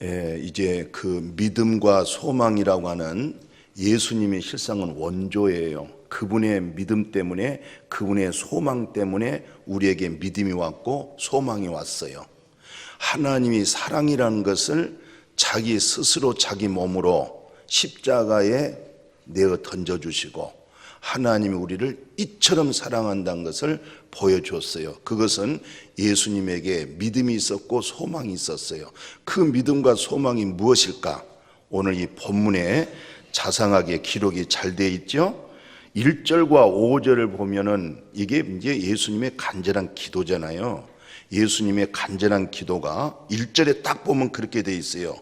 이제 그 믿음과 소망이라고 하는 예수님의 실상은 원조예요. 그분의 믿음 때문에, 그분의 소망 때문에 우리에게 믿음이 왔고 소망이 왔어요. 하나님이 사랑이라는 것을 자기 스스로 자기 몸으로 십자가에 내어 던져주시고 하나님이 우리를 이처럼 사랑한다는 것을 보여줬어요. 그것은 예수님에게 믿음이 있었고 소망이 있었어요. 그 믿음과 소망이 무엇일까? 오늘 이 본문에 자상하게 기록이 잘 되어 있죠. 1절과 5절을 보면은 이게 이제 예수님의 간절한 기도잖아요. 예수님의 간절한 기도가 1절에 딱 보면 그렇게 되어 있어요.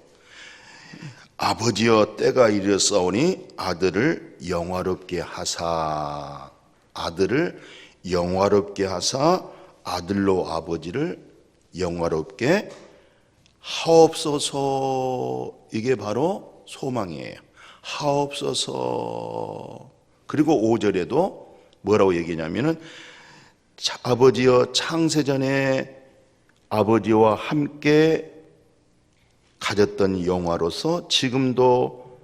아버지여 때가 이르렀사오니 아들을 영화롭게 하사, 아들을 영화롭게 하사 아들로 아버지를 영화롭게 하옵소서. 이게 바로 소망이에요. 하옵소서. 그리고 5절에도 뭐라고 얘기냐면은 아버지여 창세전에 아버지와 함께 가졌던 영화로서 지금도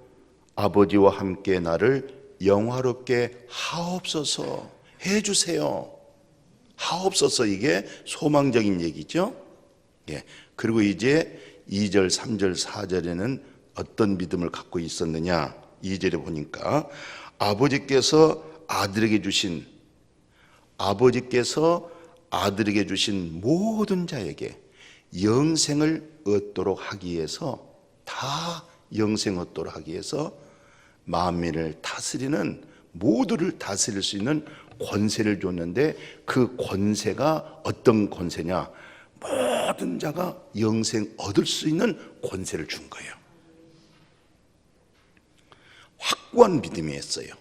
아버지와 함께 나를 영화롭게 하옵소서. 해주세요. 하옵소서. 이게 소망적인 얘기죠. 예. 그리고 이제 2절, 3절, 4절에는 어떤 믿음을 갖고 있었느냐. 2절에 보니까 아버지께서 아들에게 주신 모든 자에게 영생을 얻도록 하기 위해서, 다 영생 얻도록 하기 위해서 만민을 다스리는, 모두를 다스릴 수 있는 권세를 줬는데, 그 권세가 어떤 권세냐? 모든 자가 영생 얻을 수 있는 권세를 준 거예요. 확고한 믿음이었어요.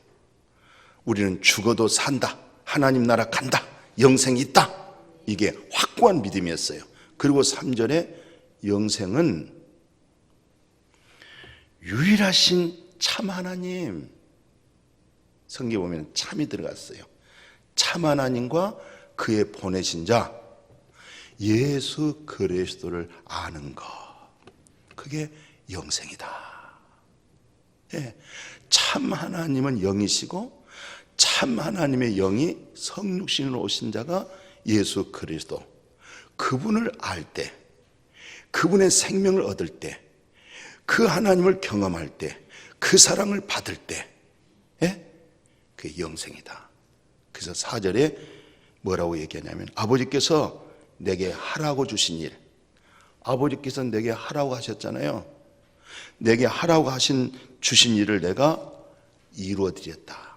우리는 죽어도 산다, 하나님 나라 간다, 영생이 있다. 이게 확고한 믿음이었어요. 그리고 3절에 영생은 유일하신 참 하나님, 성경에 보면 참이 들어갔어요. 참 하나님과 그의 보내신 자 예수 그리스도를 아는 것, 그게 영생이다. 예, 참 하나님은 영이시고 참 하나님의 영이 성육신으로 오신 자가 예수 그리스도, 그분을 알 때, 그분의 생명을 얻을 때, 그 하나님을 경험할 때, 그 사랑을 받을 때, 예? 그게 영생이다. 그래서 4절에 뭐라고 얘기하냐면 아버지께서 내게 하라고 주신 일, 아버지께서 내게 하라고 하셨잖아요. 내게 하라고 주신 일을 내가 이루어 드렸다.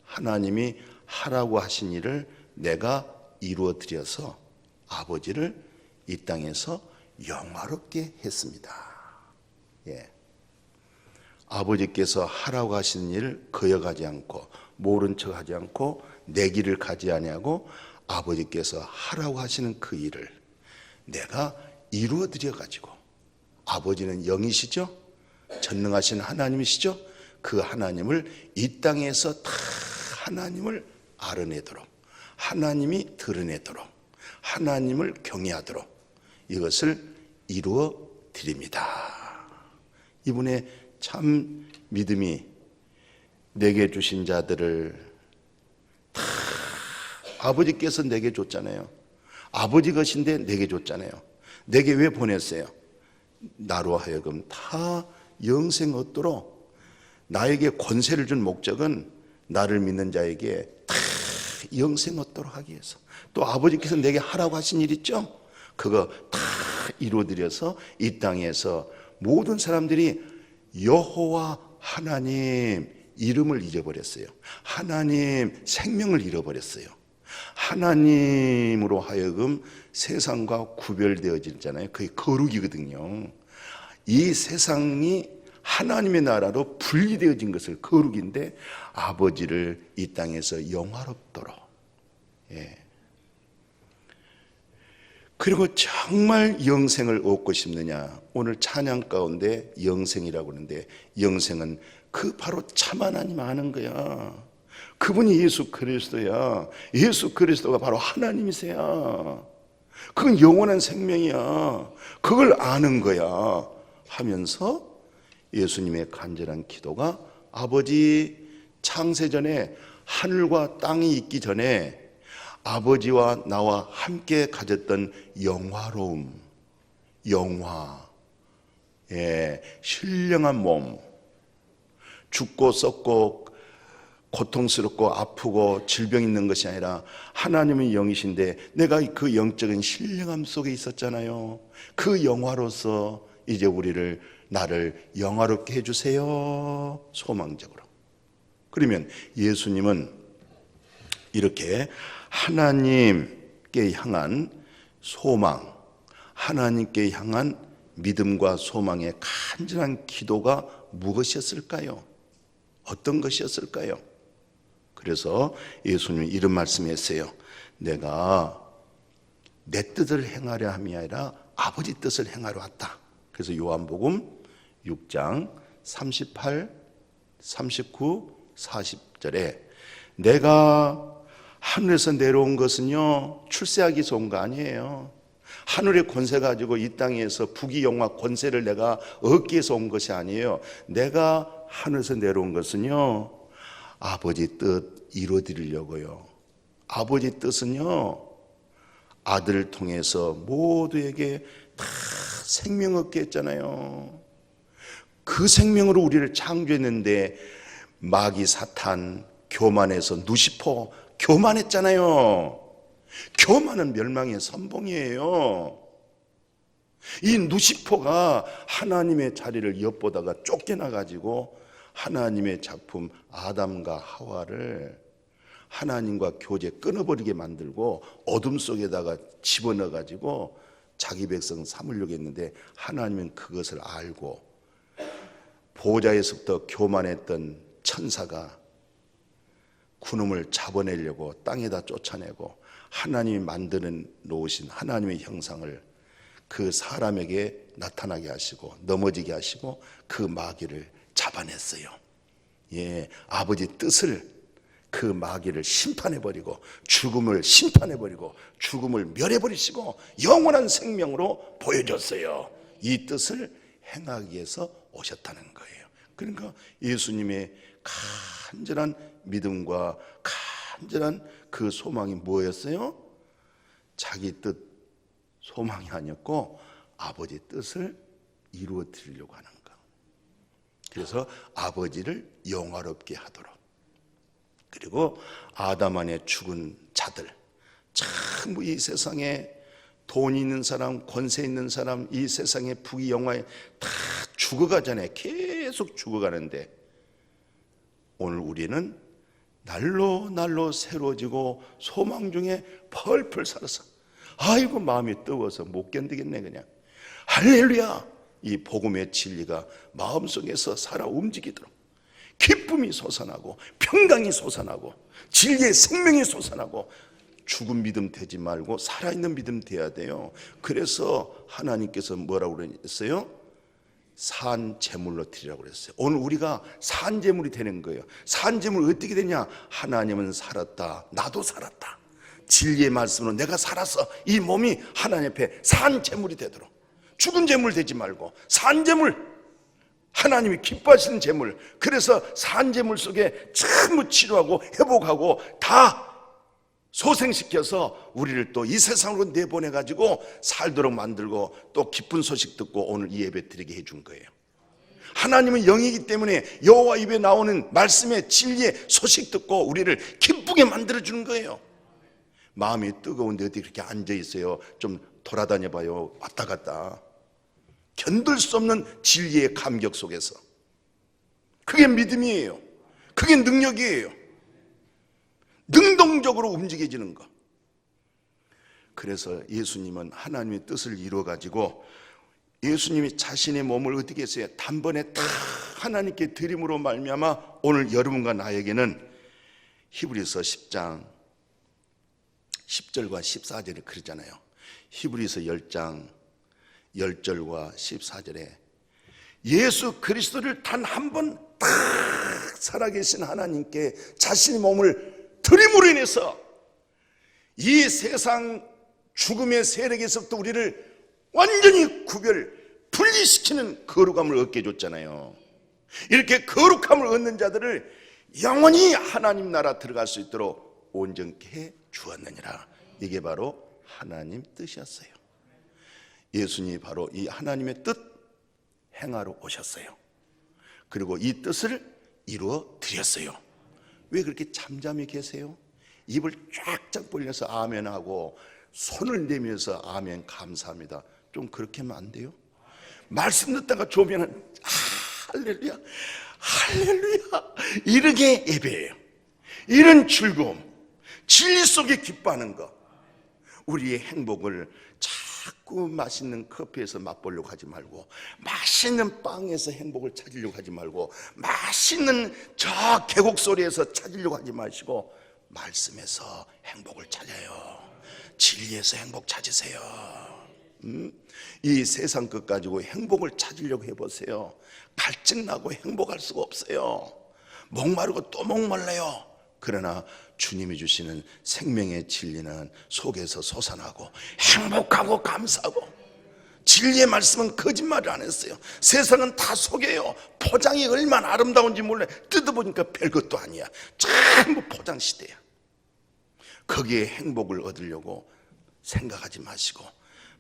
하나님이 하라고 하신 일을 내가 이루어 드려서 아버지를 이 땅에서 영화롭게 했습니다. 예. 아버지께서 하라고 하신 일을 거역하지 않고 모른 척하지 않고 내 길을 가지 아니하고 아버지께서 하라고 하시는 그 일을 내가 이루어 드려 가지고, 아버지는 영이시죠? 전능하신 하나님이시죠? 그 하나님을 이 땅에서 다 하나님을 알아내도록, 하나님이 드러내도록, 하나님을 경외하도록 이것을 이루어 드립니다. 이분의 참 믿음이 내게 주신 자들을 다 아버지께서 내게 줬잖아요. 아버지 것인데 내게 줬잖아요. 내게 왜 보냈어요? 나로 하여금 다 영생 얻도록, 나에게 권세를 준 목적은 나를 믿는 자에게 다 영생 얻도록 하기 위해서. 또 아버지께서 내게 하라고 하신 일 있죠? 그거 다 이루어드려서 이 땅에서 모든 사람들이 여호와 하나님 이름을 잊어버렸어요. 하나님 생명을 잃어버렸어요. 하나님으로 하여금 세상과 구별되어지잖아요. 그게 거룩이거든요. 이 세상이 하나님의 나라로 분리되어진 것을 거룩인데 아버지를 이 땅에서 영화롭도록. 예. 그리고 정말 영생을 얻고 싶느냐? 오늘 찬양 가운데 영생이라고 하는데, 영생은 그 바로 참 하나님 아는 거야. 그분이 예수 그리스도야. 예수 그리스도가 바로 하나님이세요. 그건 영원한 생명이야. 그걸 아는 거야. 하면서 예수님의 간절한 기도가 아버지, 창세전에 하늘과 땅이 있기 전에 아버지와 나와 함께 가졌던 영화로움, 영화, 신령한 몸, 죽고 썩고 고통스럽고 아프고 질병 있는 것이 아니라 하나님의 영이신데 내가 그 영적인 신령함 속에 있었잖아요. 그 영화로서 이제 나를 영화롭게 해주세요. 소망적으로. 그러면 예수님은 이렇게 하나님께 향한 소망, 하나님께 향한 믿음과 소망의 간절한 기도가 무엇이었을까요? 어떤 것이었을까요? 그래서 예수님이 이런 말씀했어요. 내가 내 뜻을 행하려 함이 아니라 아버지 뜻을 행하러 왔다. 그래서 요한복음 6장 38, 39, 40절에 내가 하늘에서 내려온 것은요 출세하기 위해서 온 거 아니에요. 하늘의 권세 가지고 이 땅에서 부귀영화 권세를 내가 얻기 위해서 온 것이 아니에요. 내가 하늘에서 내려온 것은요 아버지 뜻 이루어드리려고요. 아버지 뜻은요 아들을 통해서 모두에게 다 생명 얻게 했잖아요. 그 생명으로 우리를 창조했는데 마귀 사탄 교만해서 누시퍼 교만했잖아요. 교만은 멸망의 선봉이에요. 이 누시퍼가 하나님의 자리를 엿보다가 쫓겨나가지고 하나님의 작품 아담과 하와를 하나님과 교제 끊어버리게 만들고 어둠 속에다가 집어넣어가지고 자기 백성 삼으려고 했는데 하나님은 그것을 알고 보호자에서부터 교만했던 천사가 그놈을 잡아내려고 땅에다 쫓아내고 하나님이 만들어 놓으신 하나님의 형상을 그 사람에게 나타나게 하시고 넘어지게 하시고 그 마귀를 잡아냈어요. 아버지 뜻을 그 마귀를 심판해버리고 죽음을 심판해버리고 죽음을 멸해버리시고 영원한 생명으로 보여줬어요. 이 뜻을 행하기 위해서 오셨다는 거예요. 그러니까 예수님의 간절한 믿음과 간절한 그 소망이 뭐였어요? 자기 뜻 소망이 아니었고 아버지 뜻을 이루어 드리려고 하는 거. 그래서 아버지를 영화롭게 하도록. 그리고 아담 안에 죽은 자들, 참 이 세상에 돈 있는 사람, 권세 있는 사람, 이 세상의 부귀영화에 다 죽어가잖아요. 계속 죽어가는데 오늘 우리는 날로 새로워지고 소망 중에 펄펄 살아서 아이고 마음이 뜨거워서 못 견디겠네 그냥. 할렐루야. 이 복음의 진리가 마음속에서 살아 움직이도록 기쁨이 솟아나고 평강이 솟아나고 진리의 생명이 솟아나고 죽은 믿음 되지 말고 살아있는 믿음 돼야 돼요. 그래서 하나님께서 뭐라고 그랬어요? 산 제물로 드리라고 그랬어요. 오늘 우리가 산 제물이 되는 거예요. 산 제물 어떻게 되냐? 하나님은 살았다. 나도 살았다. 진리의 말씀으로 내가 살아서 이 몸이 하나님 앞에 산 제물이 되도록. 죽은 제물 되지 말고 산 제물, 하나님이 기뻐하시는 제물. 그래서 산 제물 속에 전부 치료하고 회복하고 다 소생시켜서 우리를 또 이 세상으로 내보내가지고 살도록 만들고 또 기쁜 소식 듣고 오늘 이 예배 드리게 해준 거예요. 하나님은 영이기 때문에 여호와 입에 나오는 말씀의 진리의 소식 듣고 우리를 기쁘게 만들어주는 거예요. 마음이 뜨거운데 어떻게 그렇게 앉아있어요? 좀 돌아다녀봐요. 왔다 갔다. 견딜 수 없는 진리의 감격 속에서. 그게 믿음이에요. 그게 능력이에요. 능동적으로 움직여지는 것. 그래서 예수님은 하나님의 뜻을 이루어가지고 예수님이 자신의 몸을 어떻게 했어요? 단번에 딱 하나님께 드림으로 말미암아 오늘 여러분과 나에게는 히브리서 10장 10절과 14절에 그러잖아요. 히브리서 10장 10절과 14절에 예수 그리스도를 단 한 번 딱 살아계신 하나님께 자신의 몸을 드림으로 인해서 이 세상 죽음의 세력에서부터 우리를 완전히 분리시키는 거룩함을 얻게 줬잖아요. 이렇게 거룩함을 얻는 자들을 영원히 하나님 나라 들어갈 수 있도록 온전케 해 주었느니라. 이게 바로 하나님 뜻이었어요. 예수님이 바로 이 하나님의 뜻 행하러 오셨어요. 그리고 이 뜻을 이루어 드렸어요. 왜 그렇게 잠잠히 계세요? 입을 쫙쫙 벌려서 아멘하고 손을 내밀어서 아멘 감사합니다. 좀 그렇게 하면 안 돼요? 말씀 듣다가 조면은 할렐루야 할렐루야 이렇게 예배해요. 이런 즐거움, 진리 속에 기뻐하는 것, 우리의 행복을 자꾸 맛있는 커피에서 맛보려고 하지 말고, 맛있는 빵에서 행복을 찾으려고 하지 말고, 맛있는 저 계곡 소리에서 찾으려고 하지 마시고 말씀에서 행복을 찾아요. 진리에서 행복 찾으세요. 이 세상 것 가지고 행복을 찾으려고 해보세요. 갈증나고 행복할 수가 없어요. 목마르고 또 목말라요. 그러나 주님이 주시는 생명의 진리는 속에서 솟아나고 행복하고 감사하고, 진리의 말씀은 거짓말을 안 했어요. 세상은 다 속여요. 포장이 얼마나 아름다운지 몰라요. 뜯어보니까 별것도 아니야. 전부 포장 시대야. 거기에 행복을 얻으려고 생각하지 마시고,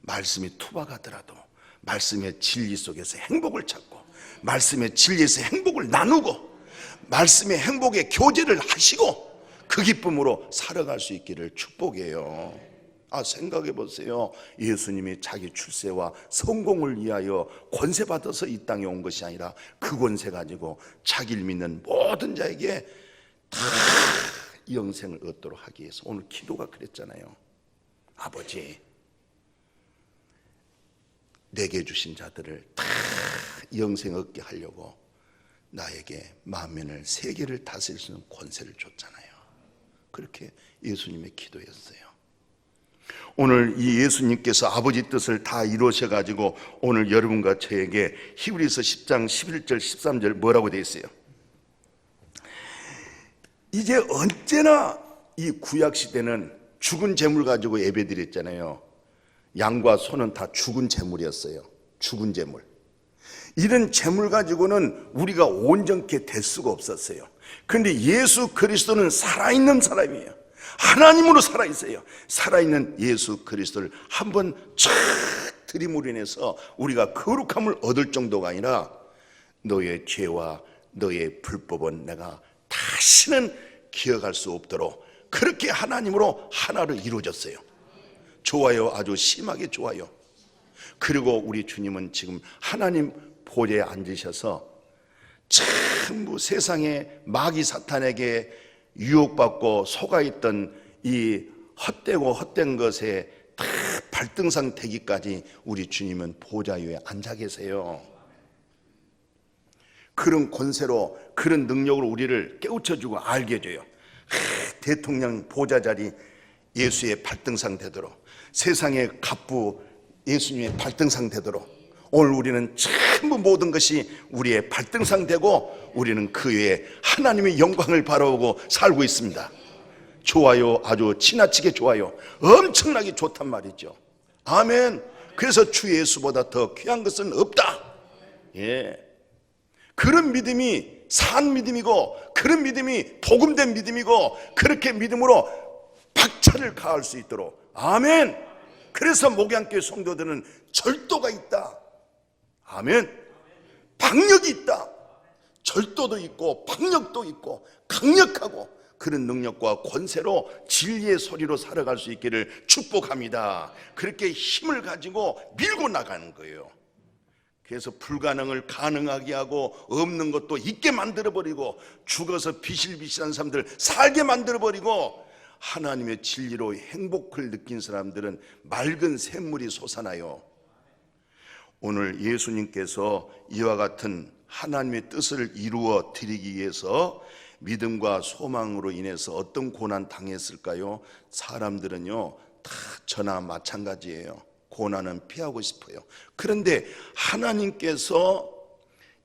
말씀이 투박하더라도 말씀의 진리 속에서 행복을 찾고, 말씀의 진리에서 행복을 나누고, 말씀의 행복의 교제를 하시고 그 기쁨으로 살아갈 수 있기를 축복해요. 생각해 보세요. 예수님이 자기 출세와 성공을 위하여 권세 받아서 이 땅에 온 것이 아니라 그 권세 가지고 자기를 믿는 모든 자에게 다 영생을 얻도록 하기 위해서 오늘 기도가 그랬잖아요. 아버지, 내게 주신 자들을 다 영생 얻게 하려고 나에게 만면을 세계를 다스릴 수 있는 권세를 줬잖아요. 그렇게 예수님의 기도였어요. 오늘 이 예수님께서 아버지 뜻을 다 이루셔가지고 오늘 여러분과 저에게 히브리서 10장 11절 13절 뭐라고 되어 있어요? 이제 언제나 이 구약시대는 죽은 재물 가지고 예배드렸잖아요. 양과 소는 다 죽은 재물이었어요. 죽은 재물. 이런 재물 가지고는 우리가 온전케 될 수가 없었어요. 그런데 예수 그리스도는 살아있는 사람이에요. 하나님으로 살아있어요. 살아있는 예수 그리스도를 한번 쫙 들임으로 인해서 우리가 거룩함을 얻을 정도가 아니라, 너의 죄와 너의 불법은 내가 다시는 기억할 수 없도록 그렇게 하나님으로 하나로 이루어졌어요. 좋아요. 아주 심하게 좋아요. 그리고 우리 주님은 지금 하나님 보좌에 앉으셔서 전부 세상의 마귀 사탄에게 유혹받고 속아있던 이 헛되고 헛된 것에 다 발등상 되기까지 우리 주님은 보좌 위에 앉아 계세요. 그런 권세로, 그런 능력으로 우리를 깨우쳐주고 알게 해줘요. 대통령 보좌 자리 예수의 발등상 되도록, 세상의 갑부 예수님의 발등상 되도록 오늘 우리는 전부 모든 것이 우리의 발등상 되고, 우리는 그 외에 하나님의 영광을 바라보고 살고 있습니다. 좋아요. 아주 지나치게 좋아요. 엄청나게 좋단 말이죠. 아멘. 그래서 주 예수보다 더 귀한 것은 없다. 예. 그런 믿음이 산 믿음이고, 그런 믿음이 복음된 믿음이고, 그렇게 믿음으로 박차를 가할 수 있도록. 아멘. 그래서 목양교회 성도들은 절도가 있다. 아멘. 박력이 있다. 절도도 있고 박력도 있고 강력하고 그런 능력과 권세로 진리의 소리로 살아갈 수 있기를 축복합니다. 그렇게 힘을 가지고 밀고 나가는 거예요. 그래서 불가능을 가능하게 하고 없는 것도 있게 만들어버리고, 죽어서 비실비실한 사람들 살게 만들어버리고, 하나님의 진리로 행복을 느낀 사람들은 맑은 샘물이 솟아나요. 오늘 예수님께서 이와 같은 하나님의 뜻을 이루어 드리기 위해서 믿음과 소망으로 인해서 어떤 고난 당했을까요? 사람들은요 다 저나 마찬가지예요. 고난은 피하고 싶어요. 그런데 하나님께서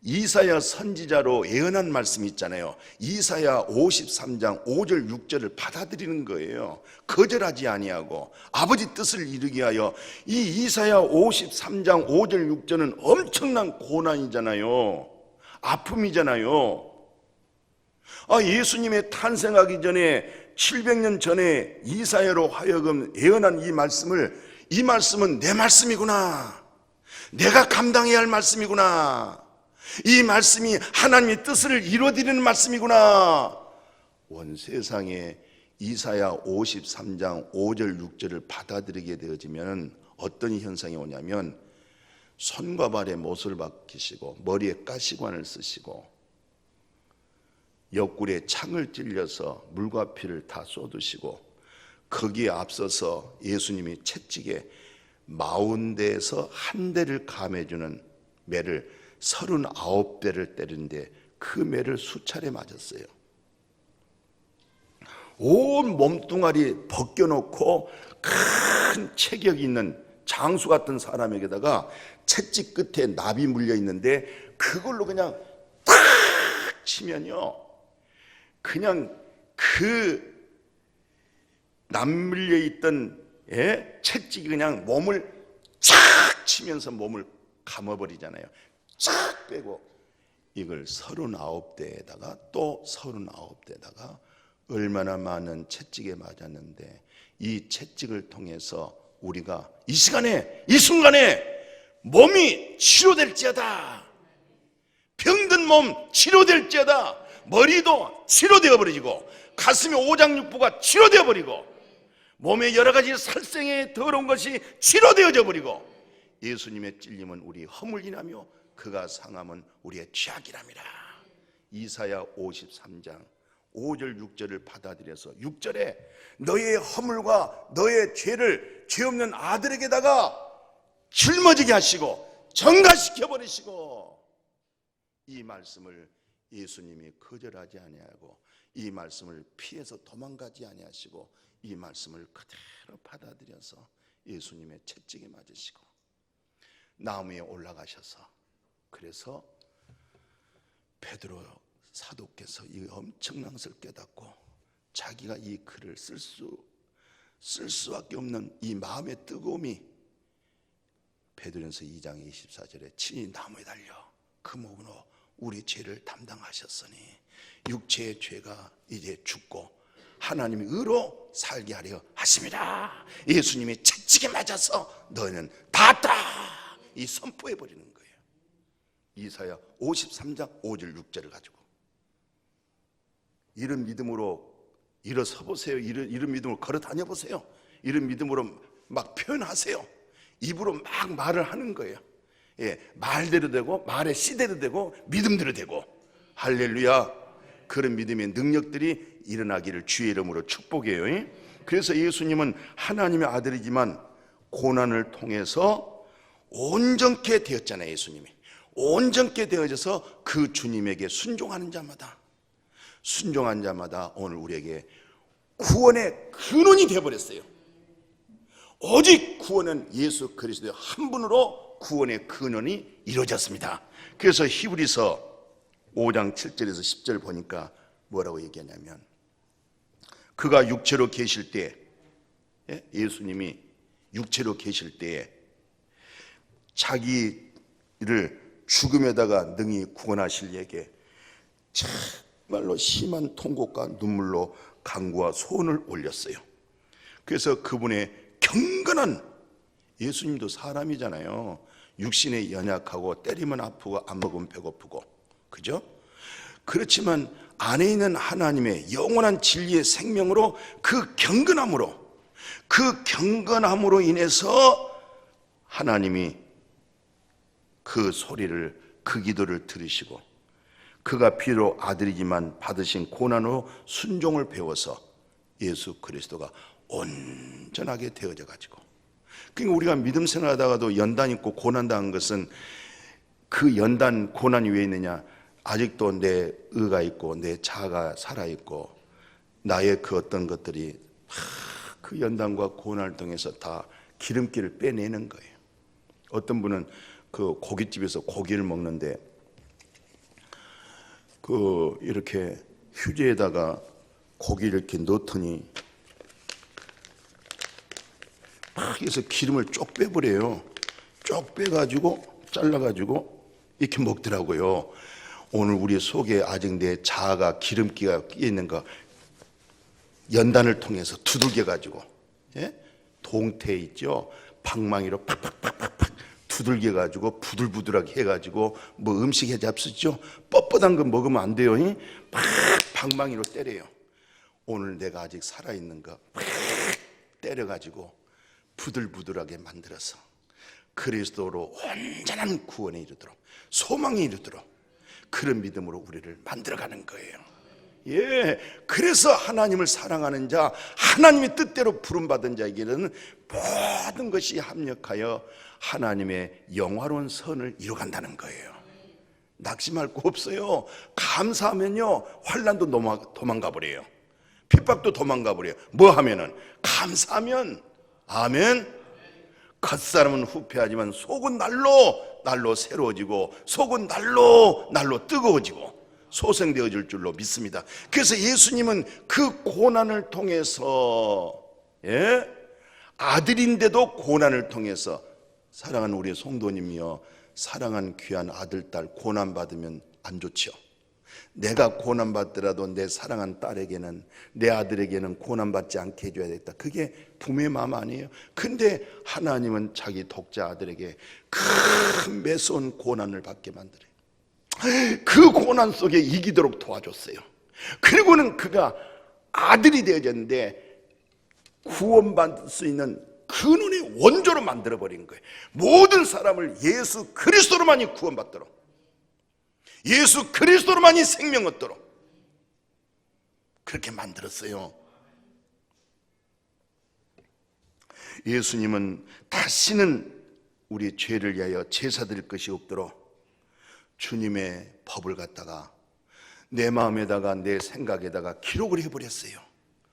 이사야 선지자로 예언한 말씀이 있잖아요. 이사야 53장 5절 6절을 받아들이는 거예요. 거절하지 아니하고 아버지 뜻을 이루게 하여. 이 이사야 53장 5절 6절은 엄청난 고난이잖아요. 아픔이잖아요. 예수님의 탄생하기 전에 700년 전에 이사야로 하여금 예언한 이 말씀은 내 말씀이구나, 내가 감당해야 할 말씀이구나, 이 말씀이 하나님의 뜻을 이루어드리는 말씀이구나. 온 세상에 이사야 53장 5절 6절을 받아들이게 되어지면 어떤 현상이 오냐면, 손과 발에 못을 박히시고 머리에 가시관을 쓰시고 옆구리에 창을 찔려서 물과 피를 다 쏟으시고, 거기에 앞서서 예수님이 채찍에 40대에서 한 대를 감해주는 매를 39대를 때리는데 그 매를 수차례 맞았어요. 온 몸뚱아리 벗겨놓고 큰 체격이 있는 장수 같은 사람에게다가 채찍 끝에 납이 물려 있는데 그걸로 그냥 탁 치면요, 그냥 그 납 물려 있던 채찍이 그냥 몸을 쫙 치면서 몸을 감아버리잖아요. 쫙 빼고 이걸 39대에다가 또 39대에다가 얼마나 많은 채찍에 맞았는데, 이 채찍을 통해서 우리가 이 시간에 이 순간에 몸이 치료될지어다, 병든 몸 치료될지어다, 머리도 치료되어 버리고 가슴의 오장육부가 치료되어 버리고 몸에 여러 가지 살생의 더러운 것이 치료되어져 버리고, 예수님의 찔림은 우리 허물이라며 그가 상함은 우리의 죄악이랍니다. 이사야 53장 5절 6절을 받아들여서 6절에 너의 허물과 너의 죄를 죄 없는 아들에게다가 짊어지게 하시고 전가시켜 버리시고, 이 말씀을 예수님이 거절하지 아니하고 이 말씀을 피해서 도망가지 아니하시고 이 말씀을 그대로 받아들여서 예수님의 채찍에 맞으시고 나무에 올라가셔서, 그래서 베드로 사도께서 이 엄청난 것을 깨닫고 자기가 이 글을 쓸 수밖에 없는 이 마음의 뜨거움이 베드로전서 2장 24절에 친히 나무에 달려 그 몸으로 우리 죄를 담당하셨으니 육체의 죄가 이제 죽고 하나님의 의로 살게 하려 하십니다. 예수님이 채찍에 맞아서 너희는 닿았다, 이 선포해 버리는 거예요. 이사야 53장 5절 6절을 가지고 이런 믿음으로 일어서 보세요. 이런 믿음으로 걸어 다녀 보세요. 이런 믿음으로 막 표현하세요. 입으로 막 말을 하는 거예요. 말대로 되고 말의 씨대로 되고 믿음대로 되고, 할렐루야. 그런 믿음의 능력들이 일어나기를 주의 이름으로 축복해요. 그래서 예수님은 하나님의 아들이지만 고난을 통해서 온전케 되었잖아요. 예수님이 온전케 되어져서 그 주님에게 순종하는 자마다 오늘 우리에게 구원의 근원이 되어버렸어요. 오직 구원은 예수 그리스도의 한 분으로 구원의 근원이 이루어졌습니다. 그래서 히브리서 5장 7절에서 10절 보니까 뭐라고 얘기하냐면, 그가 육체로 계실 때, 예수님이 육체로 계실 때에 자기를 죽음에다가 능히 구원하실 이에게 정말로 심한 통곡과 눈물로 간구와 소원을 올렸어요. 그래서 그분의 경건한, 예수님도 사람이잖아요. 육신에 연약하고 때리면 아프고 안 먹으면 배고프고, 그죠? 그렇지만 안에 있는 하나님의 영원한 진리의 생명으로 그 경건함으로 인해서 하나님이 그 소리를, 그 기도를 들으시고, 그가 비록 아들이지만 받으신 고난으로 순종을 배워서 예수 그리스도가 온전하게 되어져 가지고, 그러니까 우리가 믿음 생활하다가도 연단 있고 고난 당한 것은 그 연단 고난이 왜 있느냐, 아직도 내 의가 있고 내 자아가 살아있고 나의 그 어떤 것들이 그 연단과 고난을 통해서 다 기름기를 빼내는 거예요. 어떤 분은 그 고깃집에서 고기를 먹는데 이렇게 휴지에다가 고기를 이렇게 넣더니 막 해서 기름을 쪽 빼버려요. 쪽 빼가지고 잘라가지고 이렇게 먹더라고요. 오늘 우리 속에 아직 내 자아가 기름기가 끼어 있는 거 연단을 통해서 두들겨가지고, 예? 동태 있죠? 방망이로 팍팍팍팍팍 두들겨가지고 부들부들하게 해가지고 뭐 음식 해 잡수죠? 뻣뻣한 거 먹으면 안 돼요. 팍 방망이로 때려요. 오늘 내가 아직 살아있는 거 팍 때려가지고 부들부들하게 만들어서 그리스도로 온전한 구원에 이르도록, 소망에 이르도록 그런 믿음으로 우리를 만들어가는 거예요. 예, 그래서 하나님을 사랑하는 자, 하나님의 뜻대로 부름받은 자에게는 모든 것이 합력하여 하나님의 영화로운 선을 이루어간다는 거예요. 낙심할 거 없어요. 감사하면요 환난도 도망가 버려요. 핍박도 도망가 버려요. 뭐 하면은? 감사하면. 아멘. 겉사람은 후패하지만 속은 날로 새로워지고 속은 날로 뜨거워지고 소생되어질 줄로 믿습니다. 그래서 예수님은 그 고난을 통해서, 예? 아들인데도 고난을 통해서, 사랑하는 우리 성도님이여, 사랑한 귀한 아들, 딸 고난받으면 안 좋죠. 내가 고난받더라도 내 사랑한 딸에게는, 내 아들에게는 고난받지 않게 해줘야 되겠다. 그게 부모의 마음 아니에요? 근데 하나님은 자기 독자 아들에게 큰 매서운 고난을 받게 만들어요. 그 고난 속에 이기도록 도와줬어요. 그리고는 그가 아들이 되어졌는데 구원받을 수 있는 근원의 원조로 만들어버린 거예요. 모든 사람을 예수 그리스도로만이 구원받도록, 예수 그리스도로만이 생명 얻도록 그렇게 만들었어요. 예수님은 다시는 우리 죄를 위하여 제사 드릴 것이 없도록 주님의 법을 갖다가 내 마음에다가 내 생각에다가 기록을 해버렸어요.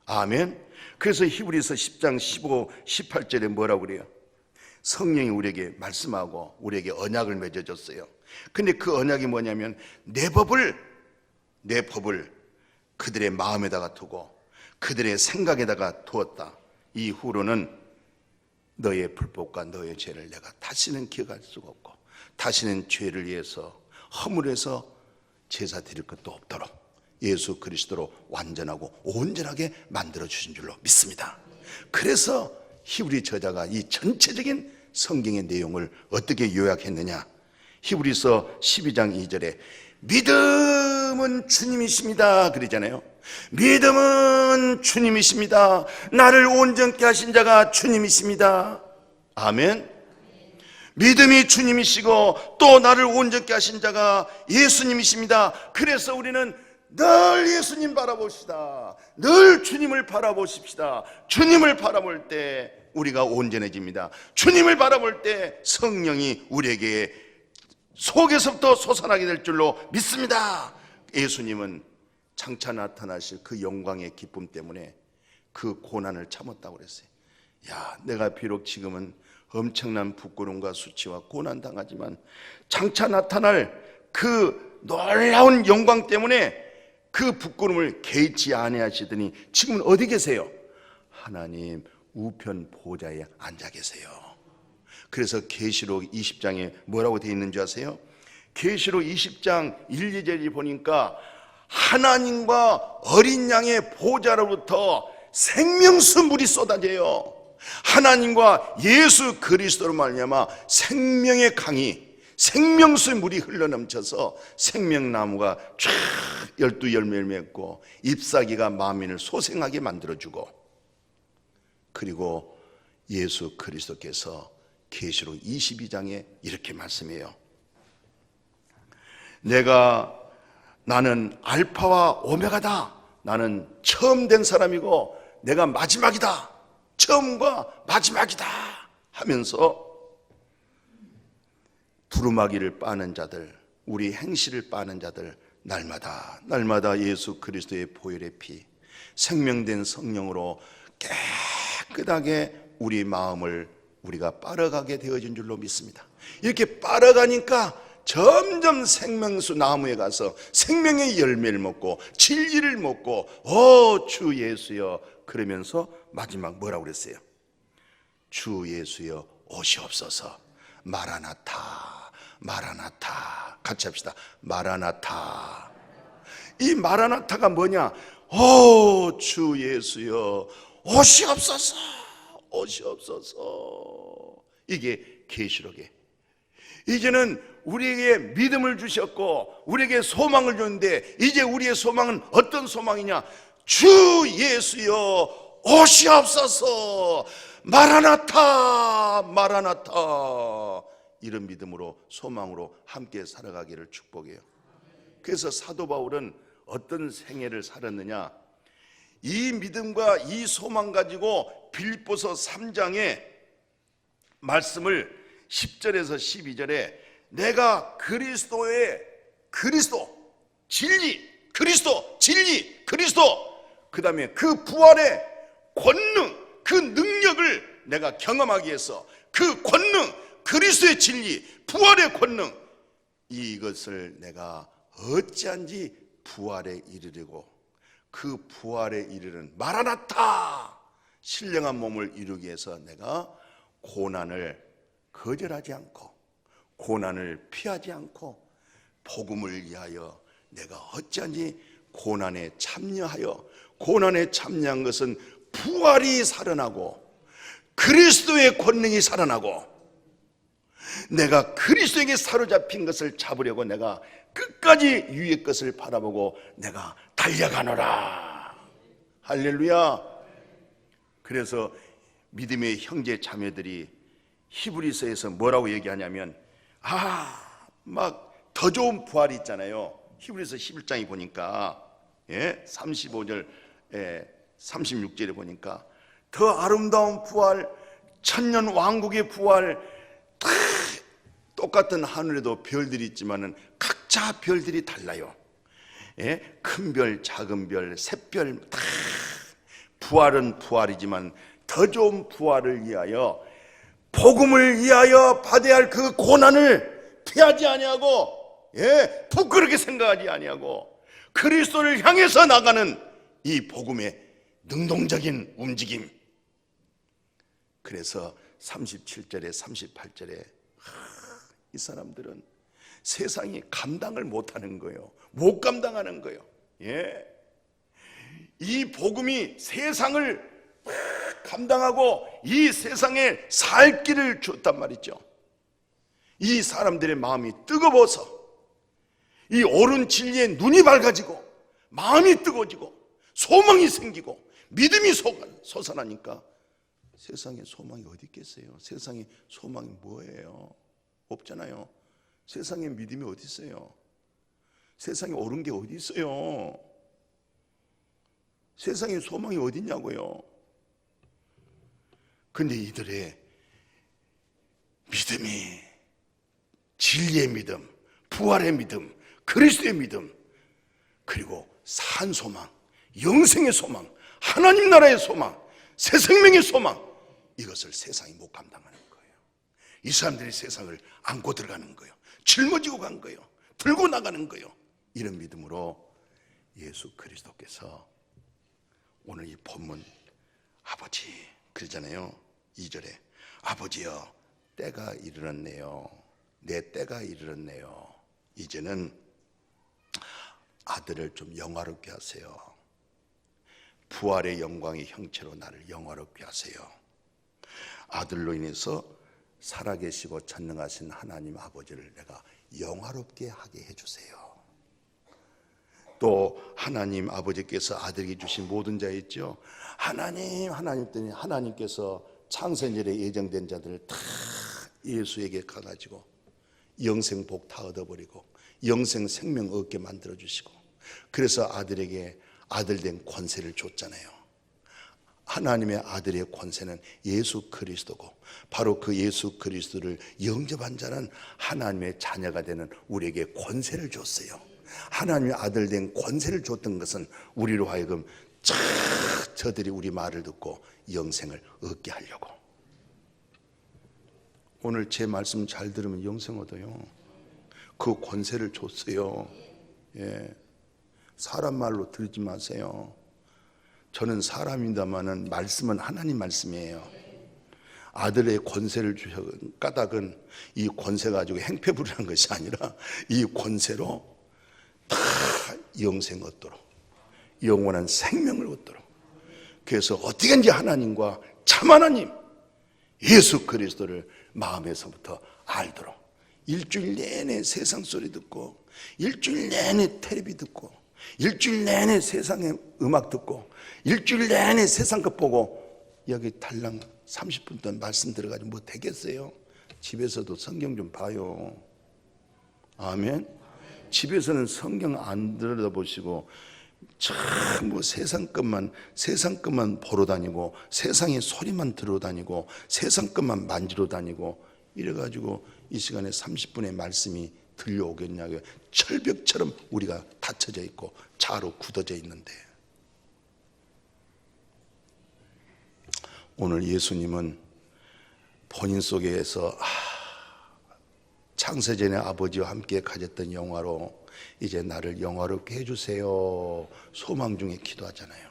아멘. 그래서 히브리서 10장 15, 18절에 뭐라고 그래요? 성령이 우리에게 말씀하고 우리에게 언약을 맺어줬어요. 근데 그 언약이 뭐냐면 내 법을 그들의 마음에다가 두고 그들의 생각에다가 두었다. 이후로는 너의 불법과 너의 죄를 내가 다시는 기억할 수가 없고 다시는 죄를 위해서 허물해서 제사 드릴 것도 없도록 예수 그리스도로 완전하고 온전하게 만들어주신 줄로 믿습니다. 그래서 히브리 저자가 이 전체적인 성경의 내용을 어떻게 요약했느냐? 히브리서 12장 2절에 믿음은 주님이십니다 그러잖아요. 믿음은 주님이십니다. 나를 온전케 하신 자가 주님이십니다. 아멘. 믿음이 주님이시고 또 나를 온전케 하신 자가 예수님이십니다. 그래서 우리는 늘 예수님 바라봅시다. 늘 주님을 바라보십시다. 주님을 바라볼 때 우리가 온전해집니다. 주님을 바라볼 때 성령이 우리에게 속에서부터 솟아나게 될 줄로 믿습니다. 예수님은 장차 나타나실 그 영광의 기쁨 때문에 그 고난을 참았다고 그랬어요. 야, 내가 비록 지금은 엄청난 부끄러움과 수치와 고난 당하지만 장차 나타날 그 놀라운 영광 때문에 그 부끄러움을 개의치 아니하시더니 지금은 어디 계세요? 하나님 우편 보좌에 앉아 계세요. 그래서 계시록 20장에 뭐라고 되어 있는 줄 아세요? 계시록 20장 1, 2절이 보니까 하나님과 어린 양의 보좌로부터 생명수 물이 쏟아져요. 하나님과 예수 그리스도로 말미암아 생명의 강이, 생명수의 물이 흘러넘쳐서 생명나무가 쫙 12열매를 맺고 잎사귀가 만민을 소생하게 만들어주고, 그리고 예수 그리스도께서 계시록 22장에 이렇게 말씀해요. 나는 알파와 오메가다. 나는 처음 된 사람이고 내가 마지막이다. 처음과 마지막이다 하면서 두루마기를 빠는 자들, 우리 행실을 빠는 자들 날마다 예수 그리스도의 보혈의 피, 생명된 성령으로 깨끗하게 우리 마음을 우리가 빨아가게 되어진 줄로 믿습니다. 이렇게 빨아가니까 점점 생명수 나무에 가서 생명의 열매를 먹고 진리를 먹고 주 예수여 그러면서 마지막 뭐라고 그랬어요? 주 예수여 오시옵소서. 마라나타, 마라나타. 같이 합시다. 마라나타. 이 마라나타가 뭐냐? 주 예수여 오시옵소서, 오시옵소서. 이게 계시록에 이제는 우리에게 믿음을 주셨고 우리에게 소망을 줬는데 이제 우리의 소망은 어떤 소망이냐? 주 예수여 오시옵소서. 마라나타, 마라나타. 이런 믿음으로 소망으로 함께 살아가기를 축복해요. 그래서 사도 바울은 어떤 생애를 살았느냐? 이 믿음과 이 소망 가지고 빌립보서 3장의 말씀을 10절에서 12절에 내가 그리스도 진리, 그리스도 그 다음에 그 부활의 권능, 그 능력을 내가 경험하기 위해서 그 권능, 그리스도의 진리, 부활의 권능, 이것을 내가 어찌한지 부활에 이르려고 그 부활에 이르는 마라나타 신령한 몸을 이루기 위해서 내가 고난을 거절하지 않고 고난을 피하지 않고 복음을 위하여 내가 어찌한지 고난에 참여하여 고난에 참여한 것은 부활이 살아나고 그리스도의 권능이 살아나고 내가 그리스도에게 사로잡힌 것을 잡으려고 내가 끝까지 위의 것을 바라보고 내가 달려가노라. 할렐루야. 그래서 믿음의 형제 자매들이 히브리서에서 뭐라고 얘기하냐면 막 더 좋은 부활이 있잖아요. 히브리서 11장에 보니까 35절 36절에 보니까 더 아름다운 부활, 천년 왕국의 부활, 다 똑같은 하늘에도 별들이 있지만은 각자 별들이 달라요. 큰 별, 작은 별, 샛별 다 부활은 부활이지만 더 좋은 부활을 위하여 복음을 위하여 받아야 할 그 고난을 피하지 아니하고 부끄럽게 생각하지 아니하고 그리스도를 향해서 나가는 이 복음의 능동적인 움직임. 그래서 37절에 38절에 이 사람들은 세상이 감당을 못하는 거예요. 못 감당하는 거예요. 이 복음이 세상을 감당하고 이 세상에 살 길을 줬단 말이죠. 이 사람들의 마음이 뜨거워서 이 옳은 진리에 눈이 밝아지고 마음이 뜨거워지고 소망이 생기고 믿음이 솟아나니까 세상에 소망이 어디 있겠어요? 세상에 소망이 뭐예요? 없잖아요. 세상에 믿음이 어디 있어요? 세상에 옳은 게 어디 있어요? 세상에 소망이 어디 있냐고요? 근데 이들의 믿음이 진리의 믿음, 부활의 믿음, 그리스도의 믿음, 그리고 산 소망, 영생의 소망, 하나님 나라의 소망, 새 생명의 소망, 이것을 세상이 못 감당하는 거예요. 이 사람들이 세상을 안고 들어가는 거예요. 짊어지고 간 거예요. 들고 나가는 거예요. 이런 믿음으로 예수 그리스도께서 오늘 이 본문 아버지 그러잖아요. 2절에 아버지여 때가 이르렀네요. 내 때가 이르렀네요. 이제는 아들을 좀 영화롭게 하세요. 부활의 영광의 형체로 나를 영화롭게 하세요. 아들로 인해서 살아계시고 전능하신 하나님 아버지를 내가 영화롭게 하게 해주세요. 또 하나님 아버지께서 아들에게 주신 모든 자 있죠. 하나님 때문에 하나님께서 창세전에 예정된 자들을 다 예수에게 가가지고 영생 복 다 얻어버리고 영생 생명 얻게 만들어주시고 그래서 아들에게 아들된 권세를 줬잖아요. 하나님의 아들의 권세는 예수 그리스도고 바로 그 예수 그리스도를 영접한 자는 하나님의 자녀가 되는 우리에게 권세를 줬어요. 하나님의 아들 된 권세를 줬던 것은 우리로 하여금 저들이 우리 말을 듣고 영생을 얻게 하려고. 오늘 제 말씀 잘 들으면 영생 얻어요. 그 권세를 줬어요. 예. 사람 말로 들지 마세요. 저는 사람입니다마는 말씀은 하나님 말씀이에요. 아들의 권세를 주셔 까닭은 이 권세 가지고 행패 부리는 것이 아니라 이 권세로 다 영생 얻도록, 영원한 생명을 얻도록. 그래서 어떻게든지 하나님과 참 하나님 예수 그리스도를 마음에서부터 알도록, 일주일 내내 세상 소리 듣고, 일주일 내내 텔레비 듣고, 일주일 내내 세상의 음악 듣고, 일주일 내내 세상 것 보고, 여기 달랑 30분 동안 말씀 들어가지고 뭐 되겠어요? 집에서도 성경 좀 봐요. 아멘. 집에서는 성경 안 들여다보시고 참 세상 것만 보러 다니고, 세상의 소리만 들어 다니고, 세상 것만 만지러 다니고, 이래가지고 이 시간에 30분의 말씀이 들려오겠냐고요. 철벽처럼 우리가 닫혀져 있고 자로 굳어져 있는데, 오늘 예수님은 본인 속에서 창세전의 아버지와 함께 가졌던 영화로 이제 나를 영화롭게 해주세요, 소망 중에 기도하잖아요.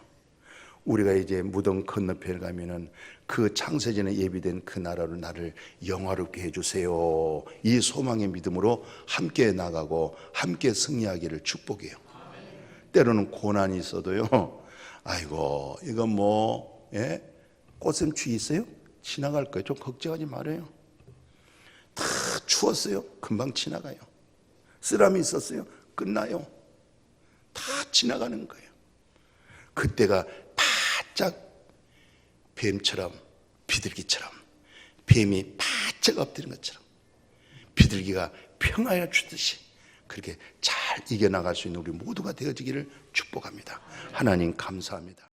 우리가 이제 무덤 건너편에 가면은 그 창세전에 예비된 그 나라로 나를 영화롭게 해주세요, 이 소망의 믿음으로 함께 나가고 함께 승리하기를 축복해요. 때로는 고난이 있어도요, 아이고 이건 뭐 꽃샘추위 있어요? 지나갈 거예요. 좀 걱정하지 말아요. 다 추웠어요? 금방 지나가요. 쓰람이 있었어요? 끝나요. 다 지나가는 거예요. 그때가 바짝 뱀처럼, 비둘기처럼, 뱀이 바짝 엎드린 것처럼 비둘기가 평화에 주듯이 그렇게 잘 이겨나갈 수 있는 우리 모두가 되어지기를 축복합니다. 하나님 감사합니다.